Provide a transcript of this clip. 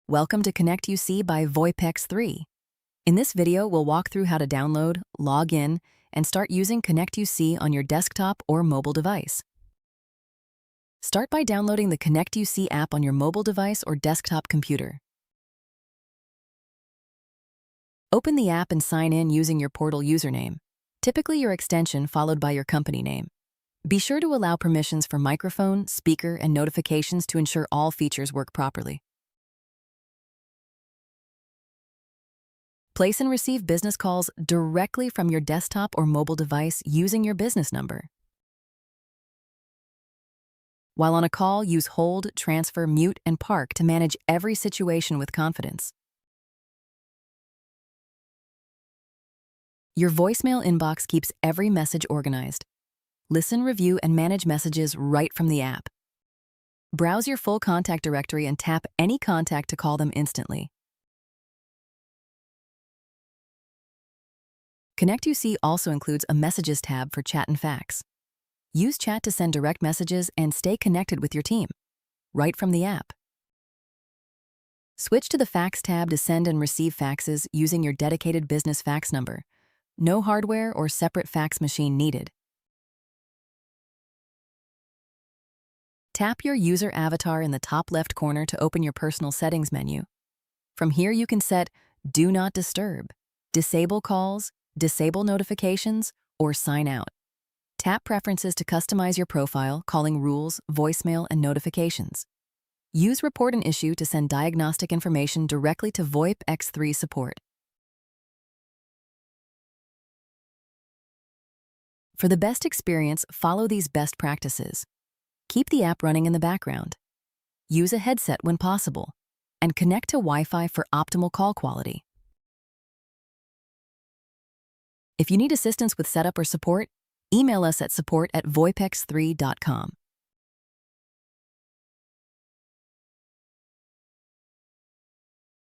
Welcome to ConnectUC by VOIPx3. In this video, we'll walk through how to download, log in, and start using ConnectUC on your desktop or mobile device. Start by downloading the ConnectUC app on your mobile device or desktop computer. Open the app and sign in using your portal username, typically your extension followed by your company name. Be sure to allow permissions for microphone, speaker, and notifications to ensure all features work properly. Place and receive business calls directly from your desktop or mobile device using your business number. While on a call, use hold, transfer, mute, and park to manage every situation with confidence. Your voicemail inbox keeps every message organized. Listen, review, and manage messages right from the app. Browse your full contact directory and tap any contact to call them instantly. ConnectUC also includes a Messages tab for chat and fax. Use chat to send direct messages and stay connected with your team, right from the app. Switch to the Fax tab to send and receive faxes using your dedicated business fax number. No hardware or separate fax machine needed. Tap your user avatar in the top left corner to open your personal settings menu. From here, you can set Do Not Disturb, disable calls, disable notifications, or sign out. Tap Preferences to customize your profile, calling rules, voicemail, and notifications. Use Report an Issue to send diagnostic information directly to VOIPx3 support. For the best experience, follow these best practices. Keep the app running in the background. Use a headset when possible, and connect to Wi-Fi for optimal call quality. If you need assistance with setup or support, email us at support@voipx3.com.